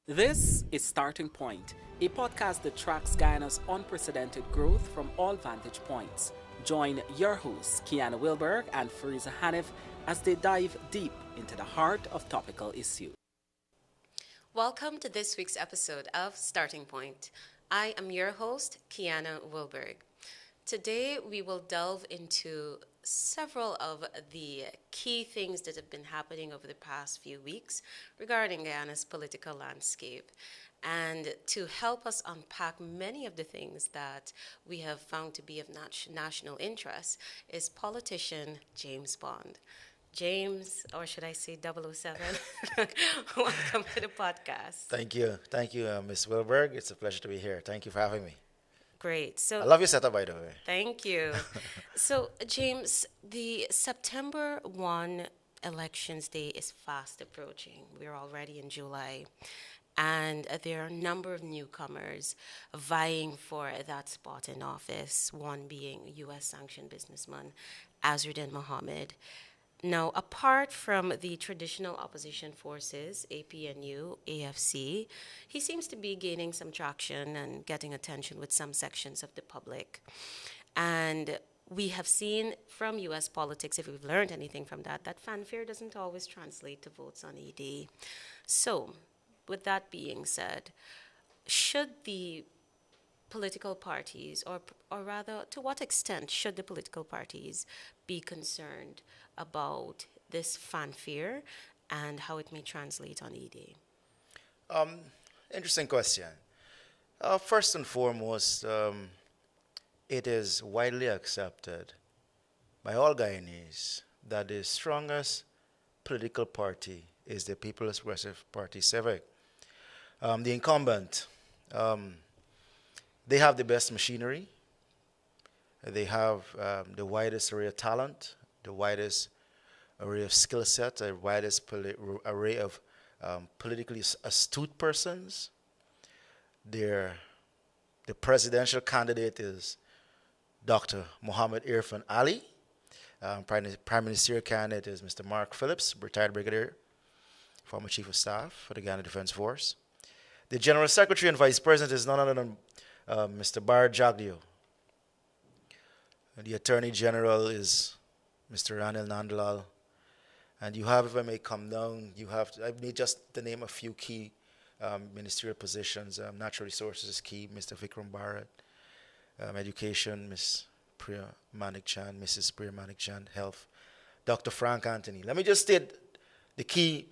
This is Starting Point, a podcast that tracks Guyana's unprecedented growth from all vantage points. Join your hosts, Kiana Wilberg and Fariza Hanif, as they dive deep into the heart of topical issues. Welcome to this week's episode of Starting Point. I am your host, Kiana Wilberg. Today, we will delve into several of the key things that have been happening over the past few weeks regarding Guyana's political landscape. And to help us unpack many of the things that we have found to be of national interest is politician James Bond. James, or should I say 007, welcome to the podcast. Thank you. Thank you, Ms. Wilberg. It's a pleasure to be here. Thank you for having me. Great. I love your setup, by the way. Thank you. So, James, the September 1 Elections Day is fast approaching. We're already in July. And there are a number of newcomers vying for that spot in office, one being U.S. sanctioned businessman Azruddin Mohammed. Now, apart from the traditional opposition forces, APNU, AFC, he seems to be gaining some traction and getting attention with some sections of the public. And we have seen from U.S. politics, if we've learned anything from that, that fanfare doesn't always translate to votes on ED. So, with that being said, should the political parties, or rather, to what extent should the political parties be concerned about this fanfare and how it may translate on ED? Interesting question. First and foremost, it is widely accepted by all Guyanese that the strongest political party is the People's Progressive Party Civic. The incumbent, they have the best machinery. They have the widest array of talent, the widest array of skill set, the widest array of politically astute persons. The presidential candidate is Dr. Mohammed Irfaan Ali. Prime Ministerial candidate is Mr. Mark Phillips, retired brigadier, former chief of staff for the Ghana Defense Force. The general secretary and vice president is none other than Mr. Bar Jagdeo. The attorney general is Mr. Ranil Nandlal. And you have, if I may come down, I need just to name a few key ministerial positions. Natural resources is key, Mr. Vikram Bharat. Education, Ms. Priya Manik-Chand, Mrs. Priya Manik-Chand. Health, Dr. Frank Anthony. Let me just state the key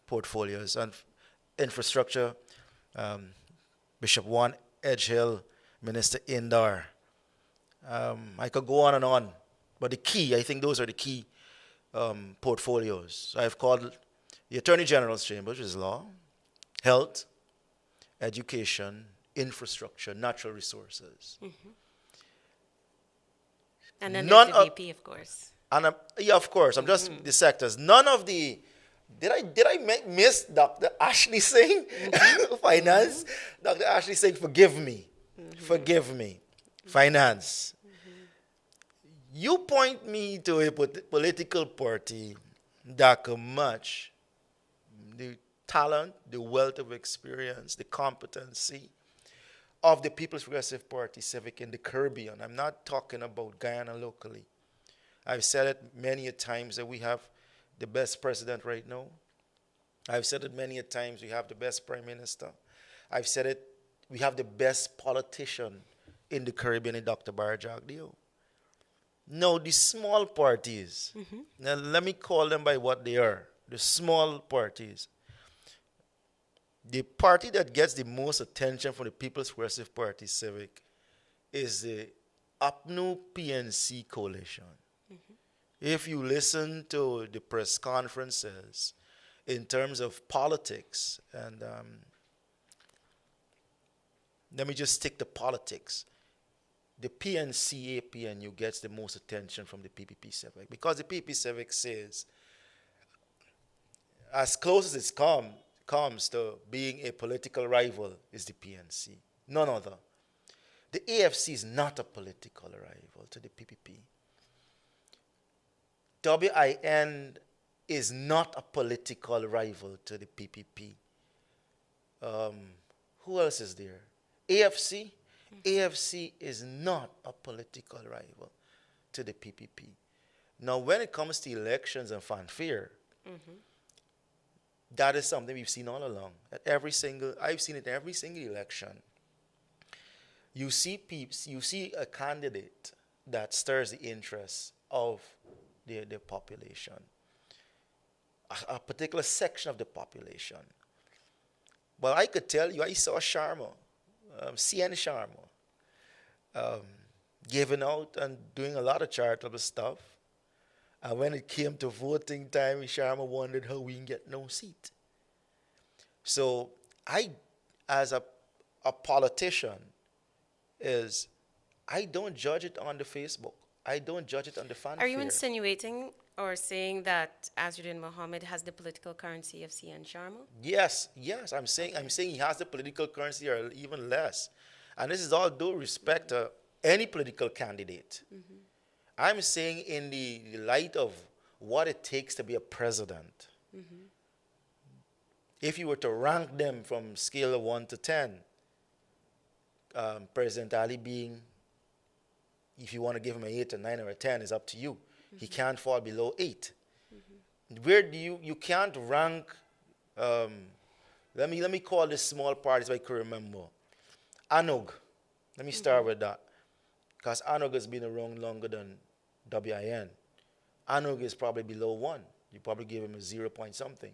portfolios. And infrastructure, Bishop Juan Edgehill, Minister Indar. I could go on, but the key, I think those are the key portfolios. So I've called the Attorney General's Chamber, which is law, health, education, infrastructure, natural resources. Mm-hmm. And then there's the VP, of course. And yeah, of course. I'm just the sectors. None of the. Did I miss Dr. Ashley Singh, finance? Dr. Ashley Singh, forgive me. Forgive me. Finance. You point me to a political party that can match the talent, the wealth of experience, the competency of the People's Progressive Party Civic in the Caribbean. I'm not talking about Guyana locally. I've said it many a times that we have the best president right now. I've said it many a times, we have the best prime minister. I've said it, we have the best politician in the Caribbean in Dr. Bar Jagdeo. No, the small parties, now let me call them by what they are, the small parties. The party that gets the most attention from the People's Progressive Party Civic is the APNU PNC coalition. If you listen to the press conferences in terms of politics, and let me just stick to politics, the PNC APNU gets the most attention from the PPP Civic because the PPP Civic says, as close as it comes to being a political rival is the PNC, none other. The AFC is not a political rival to the PPP. WIN is not a political rival to the PPP. Um, who else is there? AFC. AFC is not a political rival to the PPP. Now, when it comes to elections and fanfare, that is something we've seen all along. I've seen it in every single election. You see a candidate that stirs the interest of the population, a particular section of the population. Well, I could tell you, I saw Sharma, CN Sharma, giving out and doing a lot of charitable stuff. And when it came to voting time, Sharma wondered how we can get no seat. So I, as a politician, I don't judge it on the Facebook. I don't judge it on the fanfare. Are you insinuating or saying that Azzuddin Mohammed has the political currency of CN Sharma? Yes. I'm saying he has the political currency or even less. And this is all due respect to any political candidate. I'm saying in the light of what it takes to be a president. If you were to rank them from scale of 1 to 10, President Ali being, if you want to give him an 8, a 9, or a 10, is up to you. He can't fall below 8. Where do you can't rank, let me call this small parties if I could remember. ANUG, let me start with that. Because ANUG has been around longer than WIN. ANUG is probably below 1. You probably give him a 0 point something.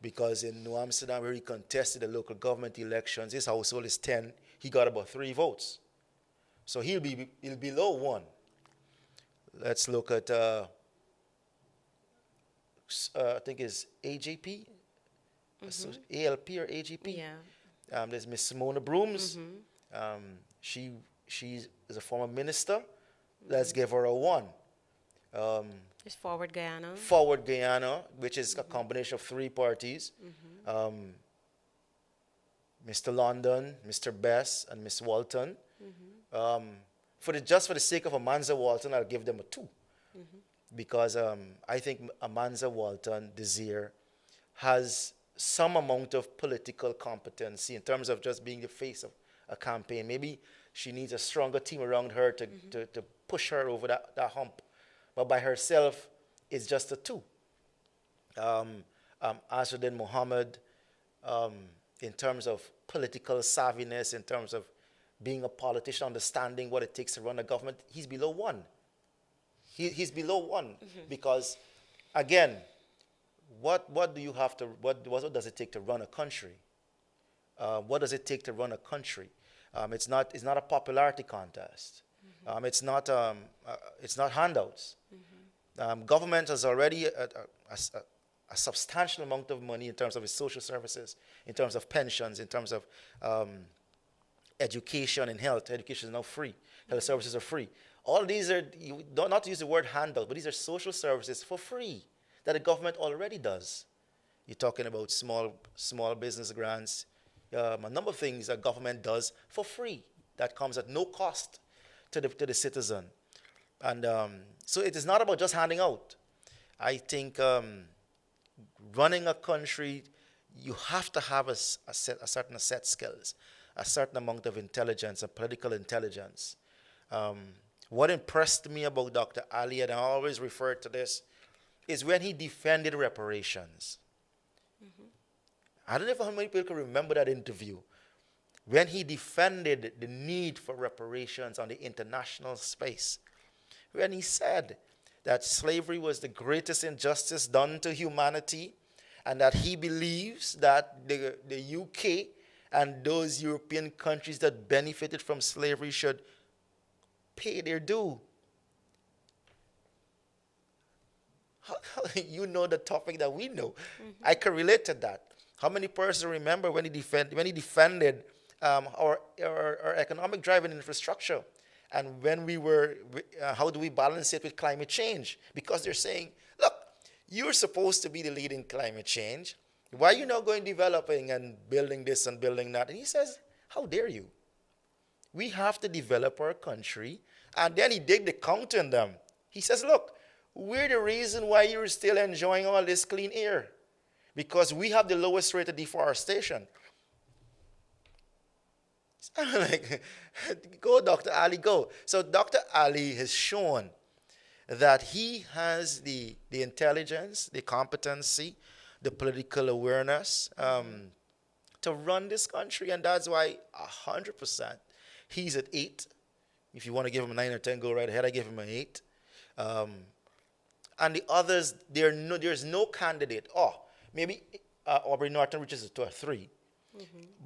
Because in New Amsterdam, where he contested the local government elections, his household is 10. He got about 3 votes. So he'll be below 1. Let's look at, I think it's AJP? So ALP or AGP? Yeah. There's Miss Simona Brooms. She is a former minister. Let's give her a 1. There's Forward Guyana. Forward Guyana, which is a combination of 3 parties. Mr. London, Mr. Bess, and Miss Walton. Just for the sake of Amanza Walton, I'll give them a 2. Because I think Amanza Walton, Desir, has some amount of political competency in terms of just being the face of a campaign. Maybe she needs a stronger team around her to push her over that hump. But by herself, it's just a 2. Azzuddin Mohammed, in terms of political savviness, in terms of being a politician, understanding what it takes to run a government, he's below 1. He's below 1 because, again, what does it take to run a country? What does it take to run a country? It's not a popularity contest. It's not handouts. Government has already a substantial amount of money in terms of its social services, in terms of pensions, in terms of education and health. Education is now free. Health services are free. All these are, you don't not to use the word handout, but these are social services for free that the government already does. You're talking about small business grants, a number of things that government does for free that comes at no cost to the citizen. And so it is not about just handing out. I think running a country, you have to have a certain set skills, a certain amount of intelligence, and political intelligence. What impressed me about Dr. Ali, and I always refer to this, is when he defended reparations. I don't know how many people can remember that interview. When he defended the need for reparations on the international space. When he said that slavery was the greatest injustice done to humanity, and that he believes that the UK and those European countries that benefited from slavery should pay their due. You know the topic that we know. I can relate to that. How many persons remember when he defended our economic driving infrastructure, and when we were, how do we balance it with climate change? Because they're saying, look, you're supposed to be the lead in climate change. Why are you not going developing and building this and building that? And he says, how dare you? We have to develop our country. And then he dig the counter in them. He says, look, we're the reason why you're still enjoying all this clean air. Because we have the lowest rate of deforestation. I'm like, go, Dr. Ali, go. So Dr. Ali has shown that he has the intelligence, the competency, the political awareness to run this country. And that's why 100% he's at 8. If you want to give him a 9 or 10, go right ahead. I give him an 8. And the others, there's no candidate. Oh, maybe Aubrey Norton reaches it to a 3.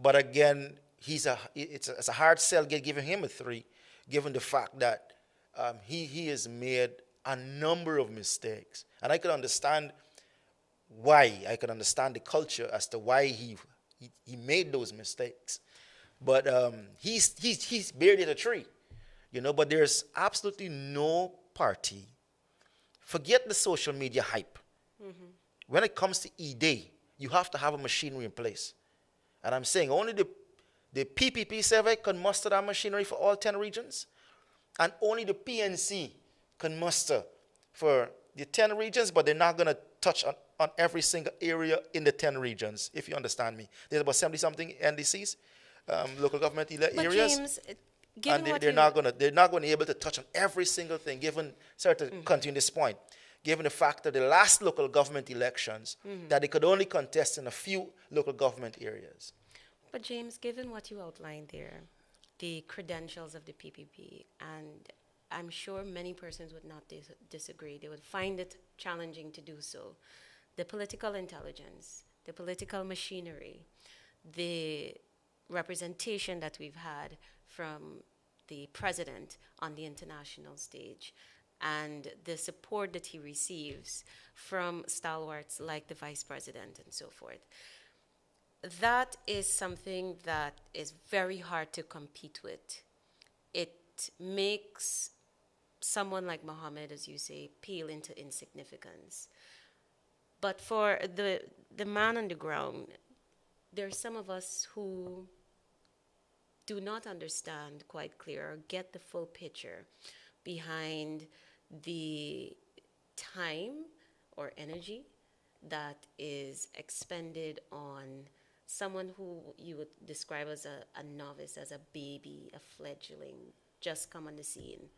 But again, it's a hard sell giving him a 3, given the fact that he has made a number of mistakes. And I could understand why. I could understand the culture as to why he made those mistakes. But he's buried in a tree, but there's absolutely no party. Forget the social media hype. When it comes to E-Day, you have to have a machinery in place. And I'm saying only the PPP survey can muster that machinery for all 10 regions. And only the PNC can muster for the 10 regions, but they're not going to touch on every single area in the 10 regions, if you understand me. There's about 70-something NDCs, local government areas. James, given and what they're not going to be able to touch on every single thing, given, sorry to continue this point, given the fact that the last local government elections, that they could only contest in a few local government areas. But James, given what you outlined there, the credentials of the PPP, and I'm sure many persons would not disagree. They would find it challenging to do so. The political intelligence, the political machinery, the representation that we've had from the president on the international stage, and the support that he receives from stalwarts like the vice president and so forth. That is something that is very hard to compete with. It makes someone like Mohammed, as you say, pale into insignificance. But for the man on the ground, there are some of us who do not understand quite clear or get the full picture behind the time or energy that is expended on someone who you would describe as a novice, as a baby, a fledgling, just come on the scene,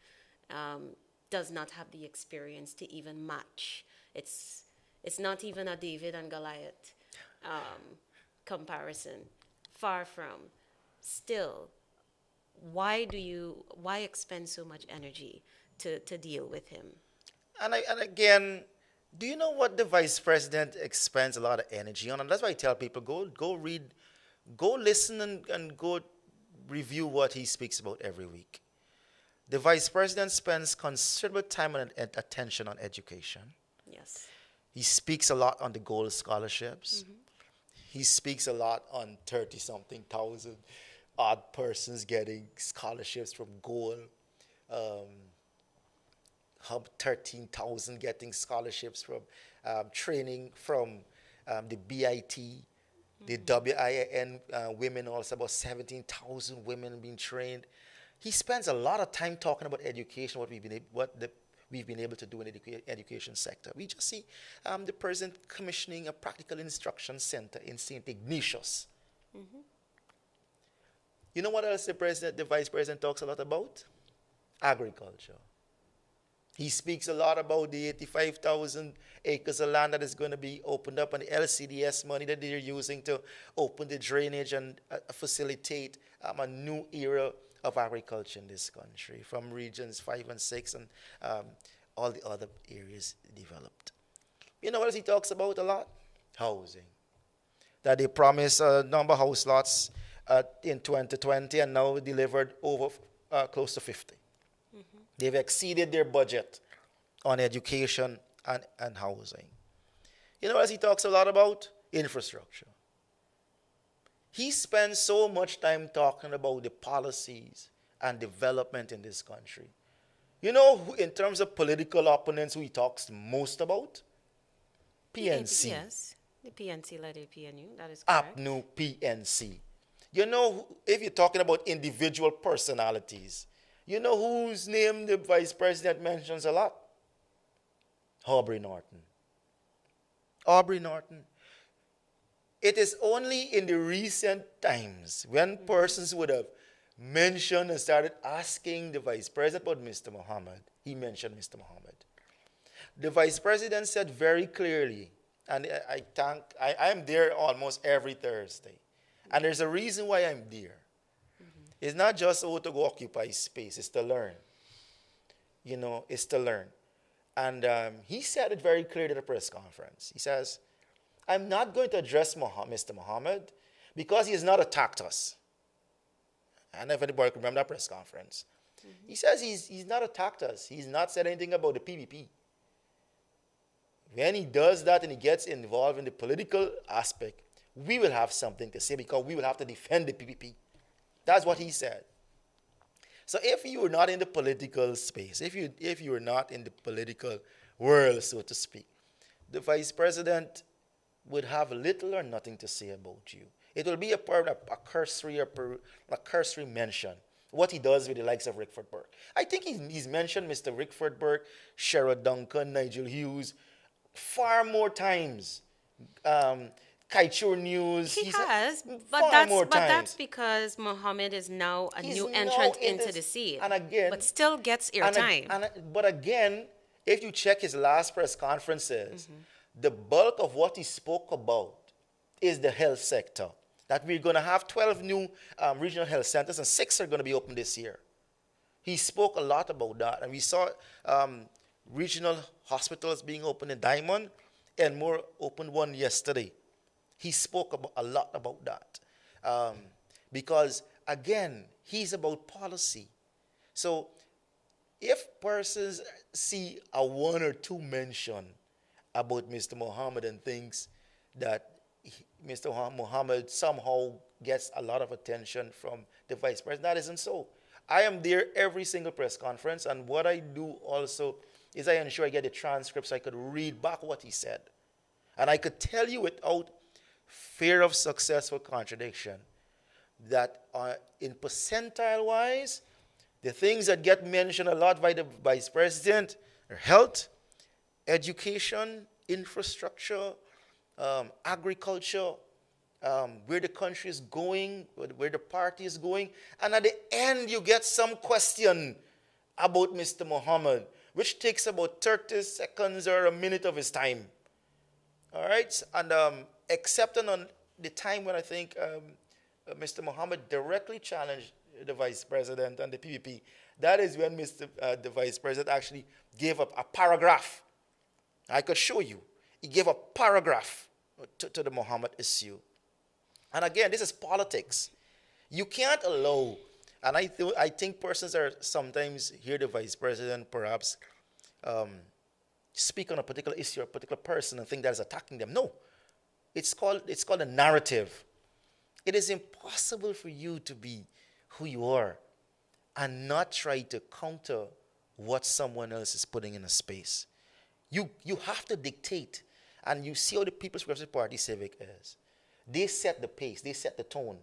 does not have the experience to even match. It's not even a David and Goliath comparison. Far from. Still, why expend so much energy to deal with him? And again, do you know what the vice president expends a lot of energy on? And that's why I tell people, go read, go listen and go review what he speaks about every week. The vice president spends considerable time and attention on education. Yes. He speaks a lot on the gold scholarships. He speaks a lot on 30-something thousand odd persons getting scholarships from gold. 13,000 getting scholarships from training from the BIT, the WIN women, also about 17,000 women being trained. He spends a lot of time talking about education, what we've been able to do in the education sector. We just see the president commissioning a practical instruction center in St. Ignatius. You know what else the vice president talks a lot about? Agriculture. He speaks a lot about the 85,000 acres of land that is going to be opened up and the LCDS money that they're using to open the drainage and facilitate a new era of agriculture in this country from regions 5 and 6 and all the other areas developed. You know what else he talks about a lot? Housing. That they promised a number of house lots in 2020 and now delivered over close to 50. They've exceeded their budget on education and housing. You know what else he talks a lot about? Infrastructure. He spends so much time talking about the policies and development in this country. You know, who, in terms of political opponents, who he talks most about? PNC. Yes, the PNC led a PNU, that is correct. APNU PNC. You know, if you're talking about individual personalities, you know whose name the vice president mentions a lot? Aubrey Norton. Aubrey Norton. It is only in the recent times when persons would have mentioned and started asking the vice president about Mr. Muhammad, he mentioned Mr. Muhammad. The vice president said very clearly, and I am there almost every Thursday. And there's a reason why I'm there. It's not just to go occupy space, it's to learn. It's to learn. And he said it very clearly at the press conference. He says, I'm not going to address Mr. Muhammad because he has not attacked us. I don't know if anybody can remember that press conference. He says he's not attacked us. He's not said anything about the PPP. When he does that and he gets involved in the political aspect, we will have something to say because we will have to defend the PPP. That's what he said. So if you are not in the political space, if you are not in the political world, so to speak, the vice president would have little or nothing to say about you. It will be a cursory mention. What he does with the likes of Rickford Burke. I think he's mentioned Mr. Rickford Burke, Sherrod Duncan, Nigel Hughes, far more times. Kaichur News. He has, but that's because Mohammed is now a new entrant into the scene. And again, but still gets airtime. But again, if you check his last press conferences, the bulk of what he spoke about is the health sector. That we're going to have 12 new regional health centers, and 6 are going to be open this year. He spoke a lot about that, and we saw regional hospitals being opened in Diamond, and more opened one yesterday. He spoke a lot about that because, again, he's about policy. So if persons see a 1 or 2 mention about Mr. Muhammad and thinks that Mr. Muhammad somehow gets a lot of attention from the vice president, that isn't so. I am there every single press conference, and what I do also is I ensure I get the transcripts so I could read back what he said. And I could tell you without fear of successful contradiction that in percentile-wise, the things that get mentioned a lot by the vice president are health, education, infrastructure, agriculture, where the country is going, where the party is going. And at the end, you get some question about Mr. Muhammad, which takes about 30 seconds or a minute of his time. All right? And except on the time when I think Mr. Muhammad directly challenged the vice president and the PPP, that is when the vice president actually gave up a paragraph. I could show you. He gave a paragraph to the Muhammad issue. And again, this is politics. You can't allow, and I think persons are sometimes hear the vice president perhaps speak on a particular issue or a particular person and think that is attacking them. No. It's called a narrative. It is impossible for you to be who you are and not try to counter what someone else is putting in a space. You have to dictate. And you see how the People's Progressive Party Civic is. They set the pace. They set the tone.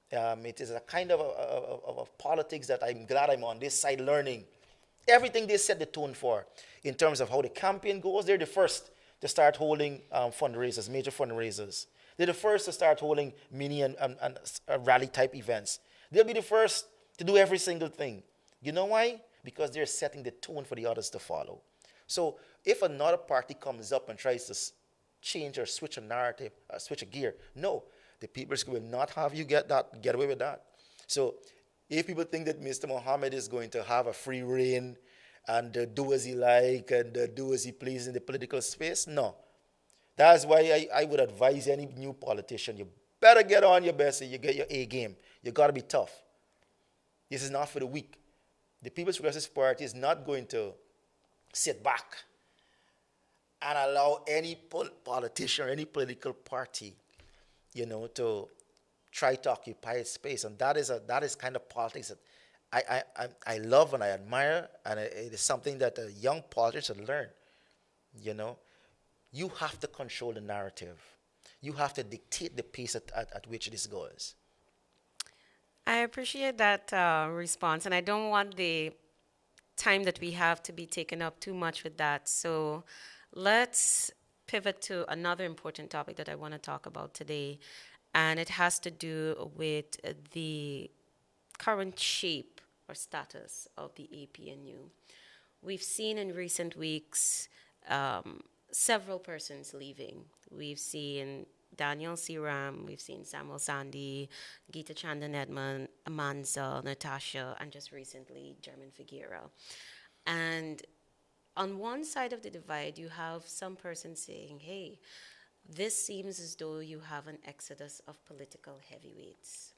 It is a kind of politics that I'm glad I'm on this side learning. Everything they set the tone for in terms of how the campaign goes, they're the first to start holding fundraisers, major fundraisers. They're the first to start holding mini and rally-type events. They'll be the first to do every single thing. You know why? Because they're setting the tone for the others to follow. So if another party comes up and tries to change or switch a narrative, switch a gear, no, the people will not have you get away with that. So if people think that Mr. Muhammad is going to have a free reign and do as he like and do as he please in the political space, no. That's why I would advise any new politician, you better get on your best and you get your A game. You got to be tough. This is not for the weak. The People's Progressive Party is not going to sit back and allow any politician or any political party, to try to occupy its space. And that is kind of politics that I love and I admire, and it is something that a young politician should learn. You have to control the narrative. You have to dictate the pace at which this goes. I appreciate that response, and I don't want the time that we have to be taken up too much with that. So let's pivot to another important topic that I want to talk about today, and it has to do with the current shape or status of the APNU. We've seen in recent weeks several persons leaving. We've seen Daniel Siram, we've seen Samuel Sandy, Gita Chandan Edmond, Amanza, Natasha, and just recently, German Figuera. And on one side of the divide, you have some person saying, hey, this seems as though you have an exodus of political heavyweights.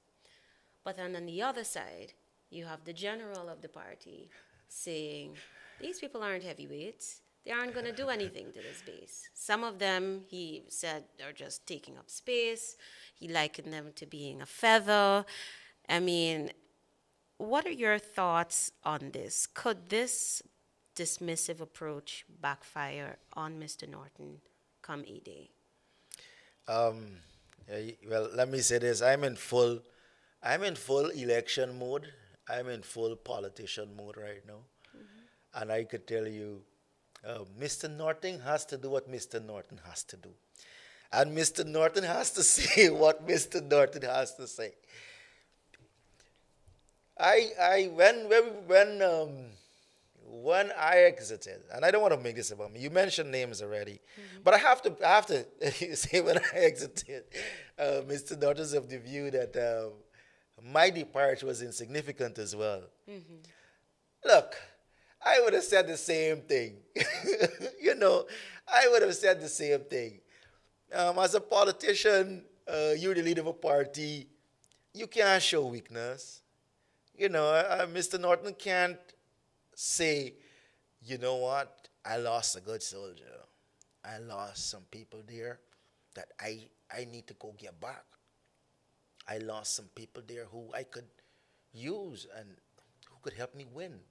But then on the other side, you have the general of the party saying, these people aren't heavyweights. They aren't going to do anything to this base. Some of them, he said, are just taking up space. He likened them to being a feather. I mean, what are your thoughts on this? Could this dismissive approach backfire on Mr. Norton come E-Day? Well, let me say this. I'm in full election mode. I'm in full politician mode right now. And I could tell you, Mr. Norton has to do what Mr. Norton has to do. And Mr. Norton has to say what Mr. Norton has to say. When I exited, and I don't want to make this about me. You mentioned names already, but I have to say when I exited, Mr. Norton's of the view that my departure was insignificant as well. Look, I would have said the same thing. I would have said the same thing. As a politician, you're the leader of a party. You can't show weakness. Mr. Norton can't say, you know what, I lost a good soldier. I lost some people there that I need to go get back. I lost some people there who I could use and who could help me win.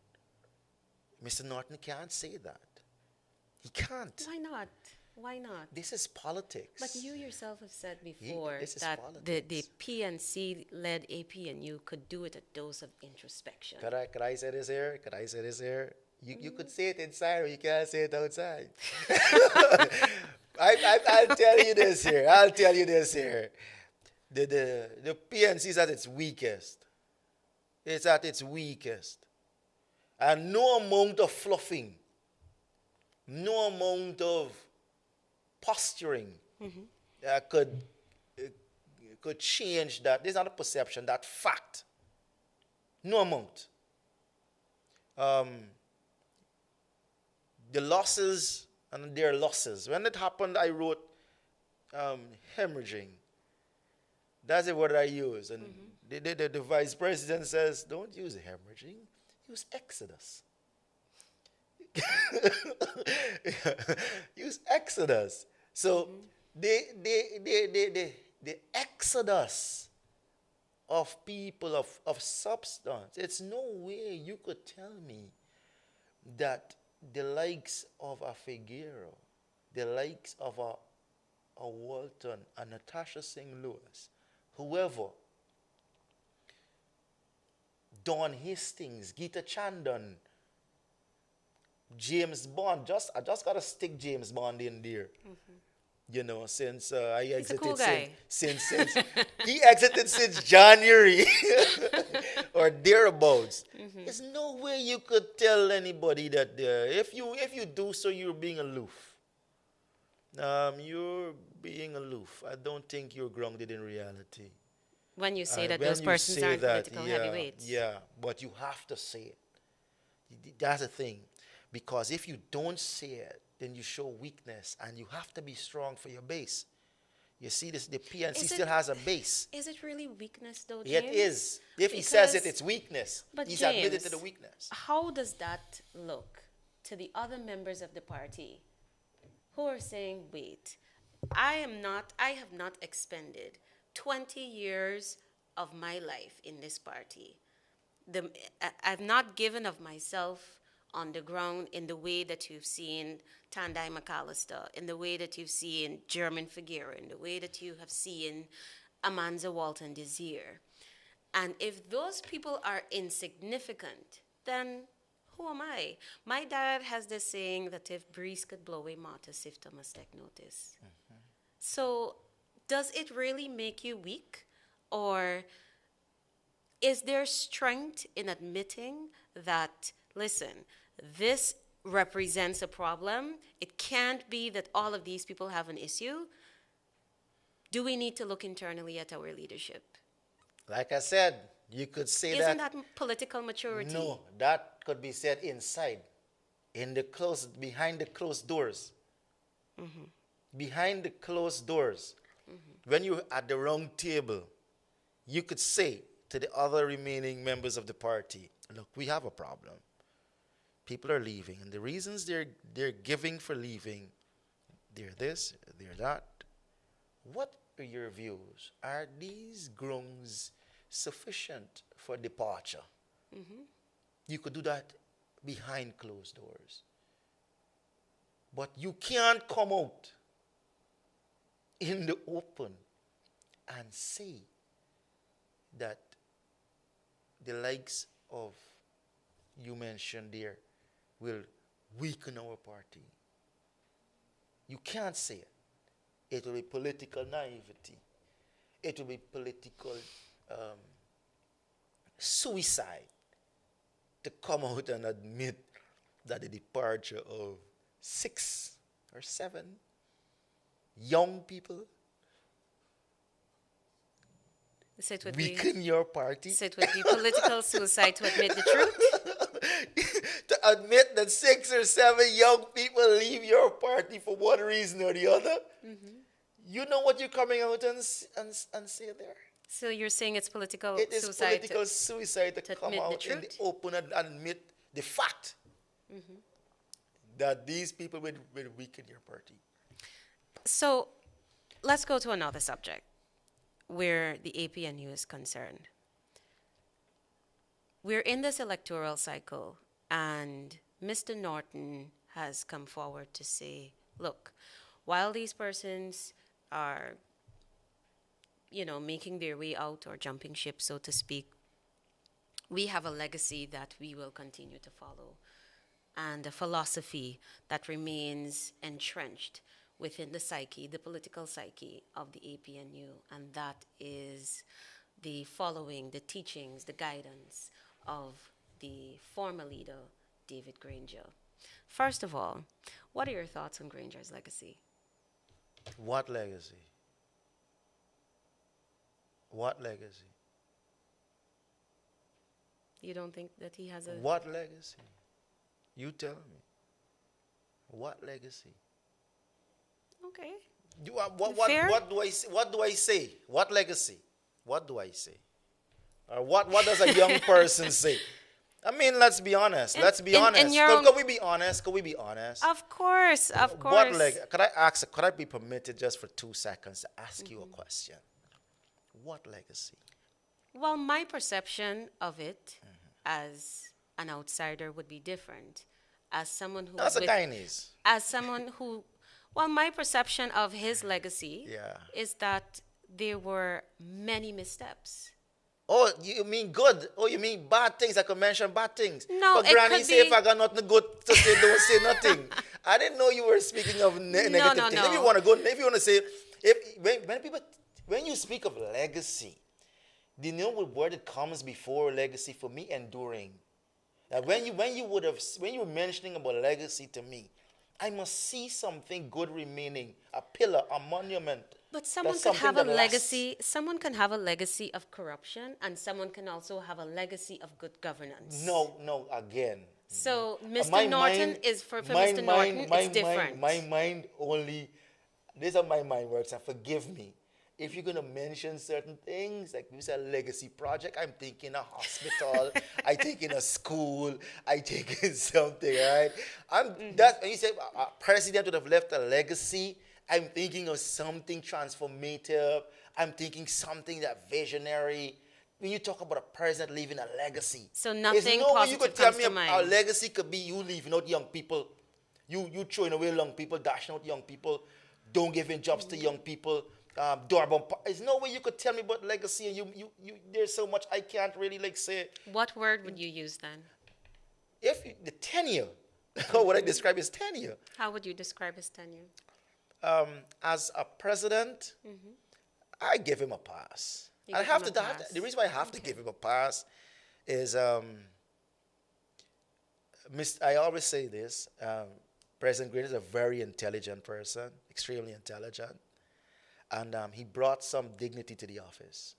Mr. Norton can't say that. He can't. Why not? Why not? This is politics. But you yourself have said before This is that the politics. PNC-led APNU could do it a dose of introspection. Could I say this here? Could I say this here? You could say it inside, or you can't say it outside. I'll tell you this here. The PNC is at its weakest. It's at its weakest. And no amount of fluffing, no amount of posturing could change that. This is not a perception, that fact. No amount. The losses and their losses. When it happened, I wrote hemorrhaging. That's the word I use. And the vice president says, don't use hemorrhaging, use exodus. Use exodus. So the exodus of people of substance, it's no way you could tell me that the likes of a Figueroa, the likes of a Walton, a Natasha Singh Lewis, whoever, Don Hastings, Gita Chandan, James Bond, I just got to stick James Bond in there. Since I exited. He's a cool guy. Since he exited since January or thereabouts. There's no way you could tell anybody that if you do so, you're being aloof. You're being aloof. I don't think you're grounded in reality. When you say that those persons aren't political heavyweights. Yeah, but you have to say it. That's the thing. Because if you don't say it, then you show weakness, and you have to be strong for your base. You see, the PNC still has a base. Is it really weakness, though, James? It is. If he says it, it's weakness. But He's James, admitted to the weakness. How does that look to the other members of the party who are saying, wait, I have not expended 20 years of my life in this party. I've not given of myself on the ground in the way that you've seen Tandai McAllister, in the way that you've seen German Figueroa, in the way that you have seen Amanza Walton Desir. And if those people are insignificant, then who am I? My dad has this saying that if breeze could blow away Martha, Sifta must take notice. So does it really make you weak? Or is there strength in admitting that, listen, this represents a problem? It can't be that all of these people have an issue. Do we need to look internally at our leadership? Like I said, you could say Isn't that political maturity? No, that could be said inside, behind the closed doors. Behind the closed doors. When you're at the round table, you could say to the other remaining members of the party, look, we have a problem. People are leaving, and the reasons they're giving for leaving, they're this, they're that. What are your views? Are these grounds sufficient for departure? You could do that behind closed doors. But you can't come out in the open and say that the likes of you mentioned there will weaken our party. You can't say it. It will be political naivety. It will be political suicide to come out and admit that the departure of 6 or 7 young people So it would weaken your party. So it would be political suicide to admit the truth? To admit that 6 or 7 young people leave your party for one reason or the other. You know what you're coming out and say there? So you're saying it's political It is suicide political suicide to come out in the open and admit the fact that these people will weaken your party. So let's go to another subject where the APNU is concerned. We're in this electoral cycle, and Mr. Norton has come forward to say, look, while these persons are, making their way out or jumping ship, so to speak, we have a legacy that we will continue to follow, and a philosophy that remains entrenched within the political psyche of the APNU, and that is the following, the teachings, the guidance of the former leader, David Granger. First of all, what are your thoughts on Granger's legacy? What legacy? What legacy? You don't think that he has a... What legacy? You tell me. What legacy? Okay. What do I say? What do I say? What legacy? What do I say? Or what does a young person say? I mean, let's be honest. Let's be honest. Can we be honest? Can we be honest? Of course, of course. Could I be permitted just for 2 seconds to ask you a question? What legacy? Well, my perception of it as an outsider would be different. As someone who... That's a Guyanese. As someone who... Well, my perception of his legacy is that there were many missteps. Oh, you mean good? Oh, you mean bad things? I could mention bad things. No, but Granny say if I got nothing good to say, don't say nothing. I didn't know you were speaking of negative things. No. If you want to say, when you speak of legacy, do you know what word it comes before legacy for me? Enduring. Now, when you were mentioning about legacy to me, I must see something good remaining, a pillar, a monument. But someone can have a legacy. Someone can have a legacy of corruption, and someone can also have a legacy of good governance. No, again. So Mr. Norton is for Mr. Norton, it's different. My mind only. This is how my mind works. And forgive me if you're gonna mention certain things like this is a legacy project. I'm thinking a hospital. I thinking a school. I thinking something. Right? When you say a president would have left a legacy, I'm thinking of something transformative. I'm thinking something that visionary. When you talk about a president leaving a legacy, so nothing there's no way you could tell me a legacy could be you leaving out young people, you throwing away young people, dashing out young people, don't giving jobs to young people, there's no way you could tell me about legacy, and you there's so much I can't really say. What word would you use then? The tenure, how would I describe his tenure? How would you describe his tenure? As a president, I give him a pass. I have to, the reason why I have to give him a pass is, I always say this, President Green is a very intelligent person, extremely intelligent, and he brought some dignity to the office.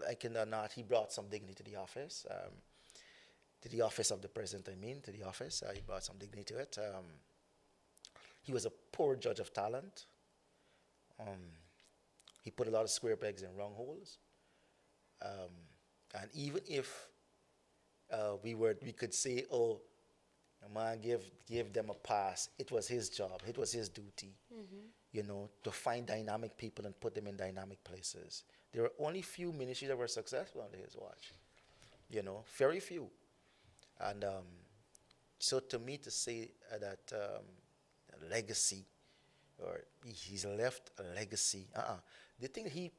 Like it or not, he brought some dignity to the office of the president, to the office. He brought some dignity to it. He was a poor judge of talent. He put a lot of square pegs in round holes. And even if we could say, oh, man, give them a pass, it was his job, it was his duty, to find dynamic people and put them in dynamic places. There were only few ministries that were successful under his watch, very few. And so to me, to say that legacy, or he's left a legacy, the thing he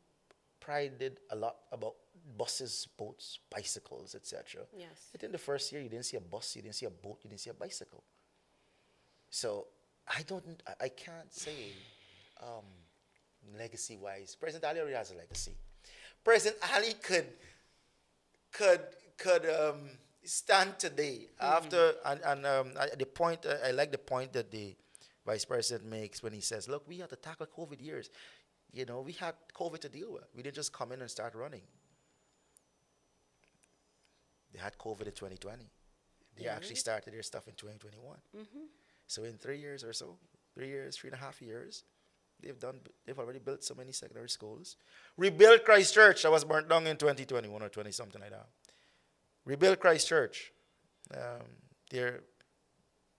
prided a lot about buses, boats, bicycles, etc. Yes. Within the first year, you didn't see a bus, you didn't see a boat, you didn't see a bicycle. So I can't say legacy-wise. President Ali already has a legacy. President Ali could stand today after, the point, I like the point that the Vice President makes when he says, look, we have to tackle COVID years. We had COVID to deal with. We didn't just come in and start running. They had COVID in 2020. They actually started their stuff in 2021. So in 3 years or so, 3.5 years, they've already built so many secondary schools. Rebuilt Christchurch that was burnt down in 2021 or 20, something like that. Rebuilt Christchurch. They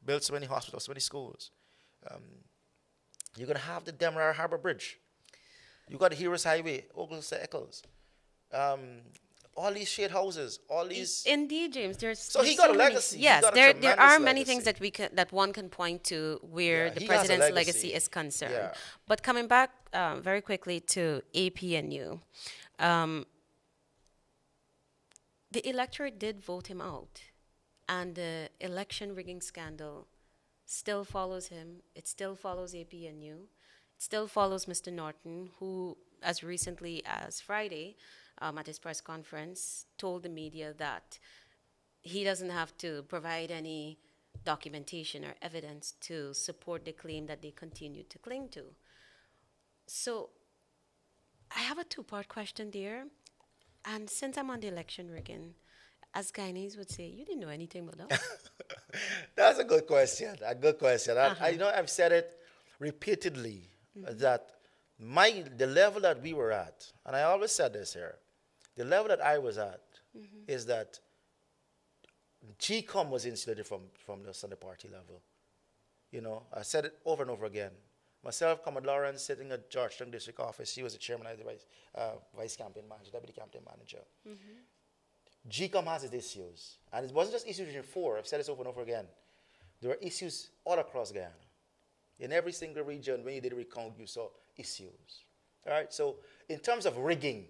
built so many hospitals, so many schools. You're going to have the Demerara Harbor Bridge. You got the Heroes Highway, Oakland to Eccles. All these shade houses, all these. Indeed, James. So he got a legacy. Yes, there are many things that one can point to where the president's legacy is concerned. Yeah. But coming back very quickly to APNU, the electorate did vote him out, and the election rigging scandal still follows him. It still follows APNU. It still follows Mr. Norton, who, as recently as Friday, at his press conference, told the media that he doesn't have to provide any documentation or evidence to support the claim that they continue to cling to. So I have a two-part question there. And since I'm on the election rigging, as Guyanese would say, you didn't know anything about that. That's a good question. I know I've said it repeatedly, that the level that we were at, and I always said this here, the level that I was at is that GCOM was insulated from the Sunday party level. I said it over and over again. Myself, Commodore Lawrence, sitting at Georgetown District Office, she was the chairman of the vice campaign manager, deputy campaign manager. GCOM has its issues. And it wasn't just issues in 4. I've said this over and over again. There were issues all across Guyana. In every single region, when you did a recount, you saw issues. All right? So in terms of rigging,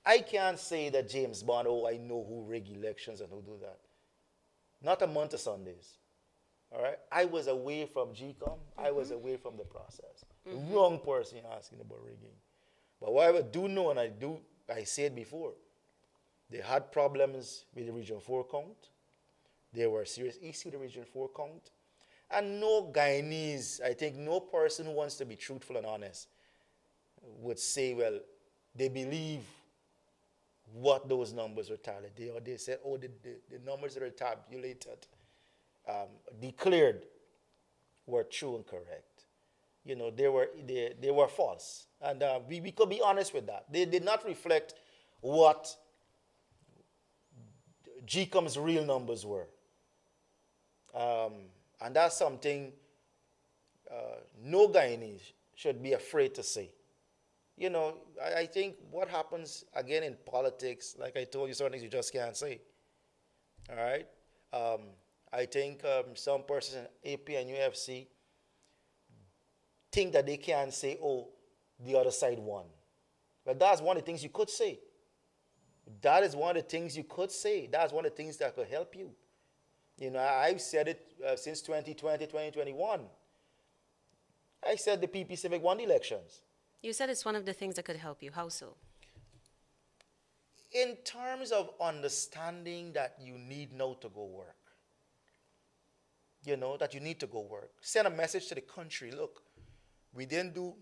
I can't say that James Bond, I know who rig elections and who do that. Not a month of Sundays. All right? I was away from GCOM. I was away from the process. The wrong person asking about rigging. But what I do know, and I said before, they had problems with the Region 4 count. There were serious issues with the Region 4 count. And no Guyanese, I think no person who wants to be truthful and honest would say, well, they believe what those numbers were tallied. They said, the numbers that are tabulated, declared, were true and correct. They were false. And we could be honest with that. They did not reflect what GCOM's real numbers were. And that's something no Guyanese should be afraid to say. I think what happens, again, in politics, like I told you, certain things you just can't say. All right? I think some persons in AP and UFC think that they can say, the other side won. But that's one of the things you could say. That is one of the things you could say. That's one of the things that could help you. I've said it since 2020, 2021. I said the PP Civic won the elections. You said it's one of the things that could help you. How so? in terms of understanding that you need now to go work, that you need to go work, send a message to the country, look, we didn't do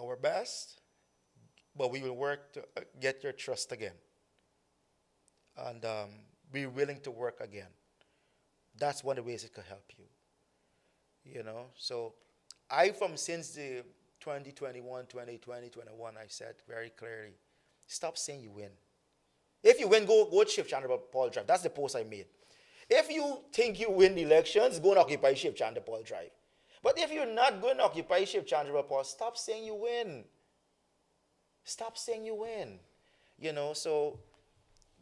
our best, but we will work to get your trust again. And be willing to work again. That's one of the ways it could help you. So since the 2021, 2020, 21, I said very clearly, stop saying you win. If you win, go shift Chandra Paul Drive. That's the post I made. If you think you win the elections, go and occupy shift Chandra Paul Drive. But if you're not going to occupy shift Chandra Paul, stop saying you win. Stop saying you win. So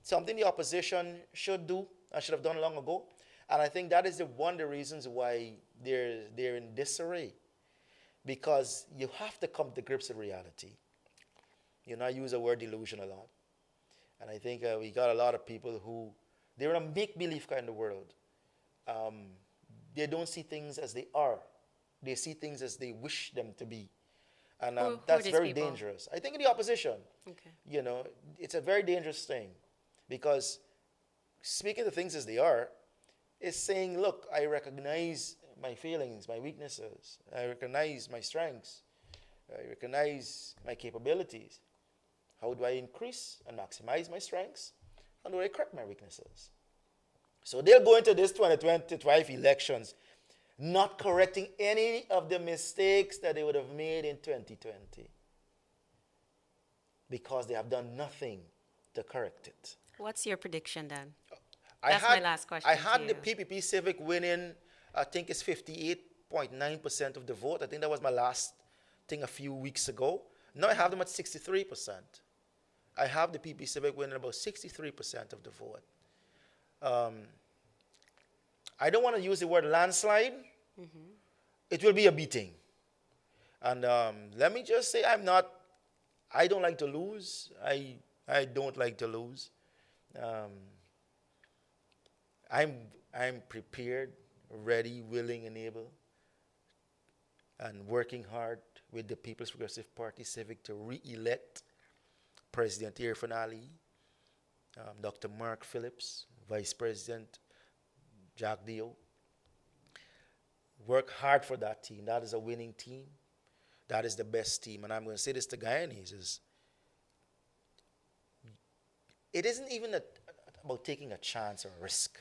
something the opposition should do and should have done long ago. And I think that is one of the reasons why they're in disarray. Because you have to come to grips with reality. I use the word delusion a lot. And I think we got a lot of people who, they're in a make-believe kind of world. They don't see things as they are. They see things as they wish them to be. And that's very dangerous. I think in the opposition, it's a very dangerous thing. Because speaking the things as they are is saying, look, I recognize my feelings, my weaknesses. I recognize my strengths. I recognize my capabilities. How do I increase and maximize my strengths? How do I correct my weaknesses? So they'll go into this 2025 elections not correcting any of the mistakes that they would have made in 2020 because they have done nothing to correct it. What's your prediction then? That's my last question. I had the PPP Civic winning, I think it's 58.9% of the vote. I think that was my last thing a few weeks ago. Now I have them at 63%. I have the PPP Civic winning about 63% of the vote. I don't want to use the word landslide. Mm-hmm. It will be a beating. And let me just say I don't like to lose. I don't like to lose. I'm prepared, ready, willing, and able, and working hard with the People's Progressive Party Civic to re-elect President Irfaan Ali, Dr. Mark Phillips, Vice President Jack Dio. Work hard for that team. That is a winning team. That is the best team. And I'm going to say this to Guyanese, it isn't even about taking a chance or a risk.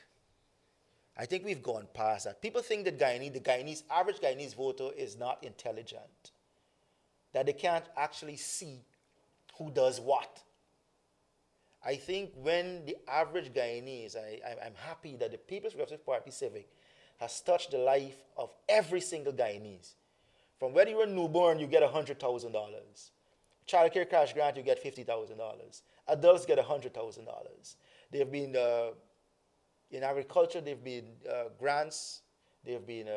I think we've gone past that. People think that the average Guyanese voter is not intelligent, that they can't actually see who does what. I think when the average Guyanese, I'm happy that the People's Progressive Party Civic has touched the life of every single Guyanese. From when you were newborn, you get $100,000. Child care cash grant, you get $50,000. Adults get $100,000. They've been, in agriculture, they've been grants. They've been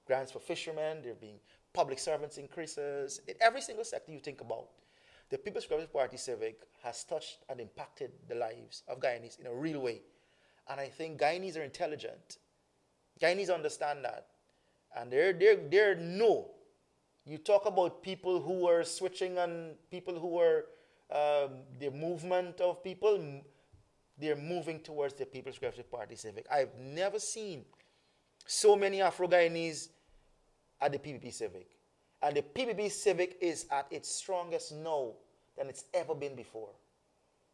grants for fishermen. There have been public servants increases. In every single sector you think about, the People's Progressive Party Civic has touched and impacted the lives of Guyanese in a real way. And I think Guyanese are intelligent. Guyanese understand that. And they're no. You talk about people who are switching and people who are the movement of people, they're moving towards the People's Progressive Party Civic. I've never seen so many Afro-Guyanese at the PPP Civic. And the PPP Civic is at its strongest now than it's ever been before.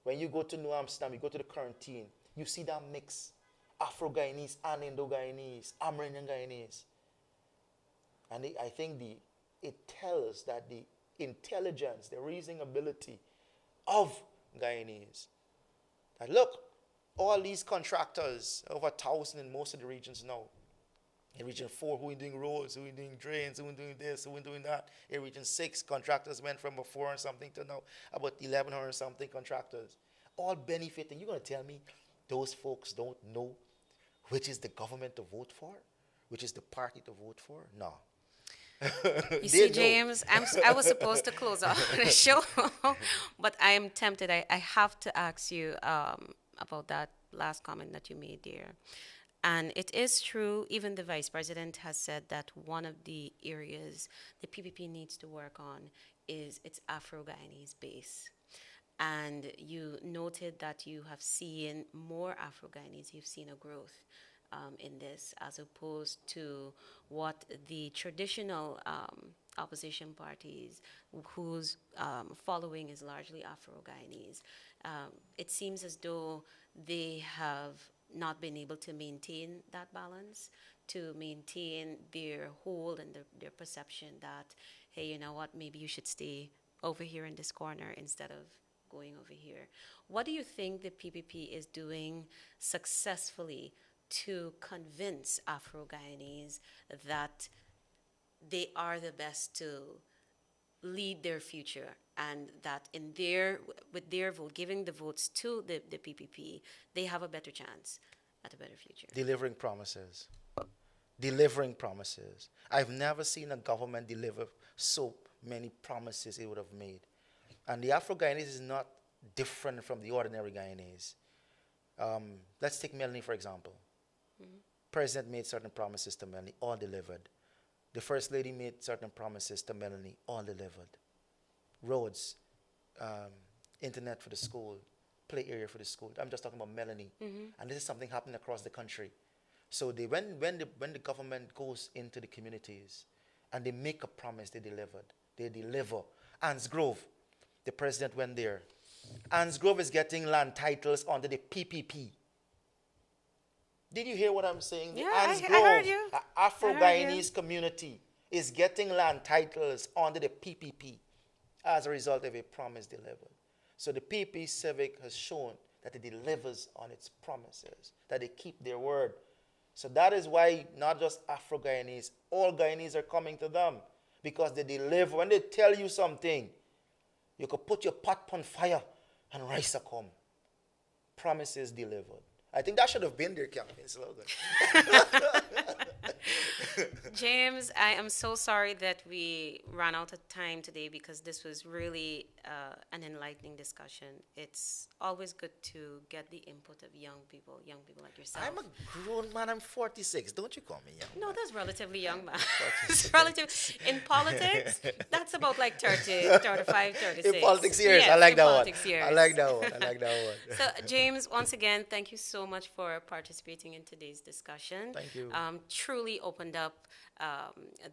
When you go to New Amsterdam, you go to the quarantine, you see that mix, Afro-Guyanese and Indo-Guyanese, Amerindian Guyanese. And I think it tells that the intelligence, the reasoning ability of Guyanese. And look, all these contractors, over 1,000 in most of the regions now. In Region 4, who are doing roads, who are doing drains, who are doing this, who are doing that. In Region 6, contractors went from 4 and something to now about 1,100 and something contractors. All benefiting. You're going to tell me those folks don't know which is the government to vote for? Which is the party to vote for? No. You see, James, I was supposed to close off the show, but I am tempted. I have to ask you about that last comment that you made there. And it is true, even the Vice President has said that one of the areas the PPP needs to work on is its Afro-Guyanese base. and you noted that you have seen more Afro-Guyanese, you've seen a growth in this, as opposed to what the traditional opposition parties whose following is largely Afro-Guyanese. It seems as though they have not been able to maintain that balance, to maintain their hold and their perception that, hey, you know what, maybe you should stay over here in this corner instead of going over here. What do you think the PPP is doing successfully to convince Afro-Guyanese that they are the best to lead their future, and that with their vote, giving the votes to the PPP, they have a better chance at a better future? Delivering promises. Delivering promises. I've never seen a government deliver so many promises it would have made. And the Afro-Guyanese is not different from the ordinary Guyanese. Let's take Melanie, for example. President made certain promises to Melanie, all delivered. The First Lady made certain promises to Melanie, all delivered. Roads, internet for the school, play area for the school. I'm just talking about Melanie. And this is something happening across the country. So when the government goes into the communities and they make a promise, they deliver. Anns Grove, the president went there. Anns Grove is getting land titles under the PPP. Did you hear what I'm saying? Yeah, Anns I Grove, heard you. Afro-Guyanese community, is getting land titles under the PPP as a result of a promise delivered. So the PP Civic has shown that it delivers on its promises, that they keep their word. So that is why not just Afro-Guyanese, all Guyanese are coming to them, because they deliver. When they tell you something, you could put your pot on fire and rice a come. Promises delivered. I think that should have been their campaign slogan. James, I am so sorry that we ran out of time today, because this was really an enlightening discussion. It's always good to get the input of young people like yourself. I'm a grown man. I'm 46. Don't you call me young? No, that's relatively young, man. It's relative. In politics, that's about like 30, 35, 36. In politics years, Yes, I like in that one. politics years. I like that one. So, James, once again, thank you so much for participating in today's discussion. Thank you. Truly opened up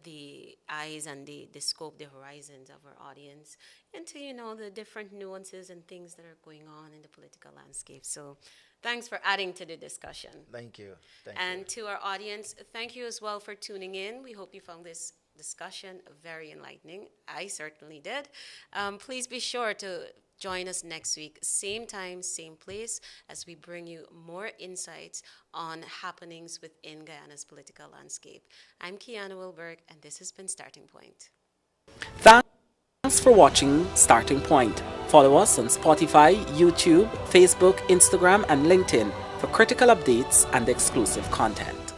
the eyes and the scope, the horizons of our audience into, the different nuances and things that are going on in the political landscape. So thanks for adding to the discussion. Thank you. And to our audience, thank you as well for tuning in. We hope you found this discussion very enlightening. I certainly did. Please be sure to join us next week, same time, same place, as we bring you more insights on happenings within Guyana's political landscape. I'm Kiana Wilberg, and this has been Starting Point. Thanks for watching Starting Point. Follow us on Spotify, YouTube, Facebook, Instagram, and LinkedIn for critical updates and exclusive content.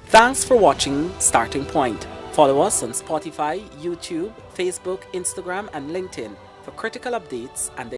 Thanks for watching Starting Point. Follow us on Spotify, YouTube, Facebook, Instagram, and LinkedIn for critical updates and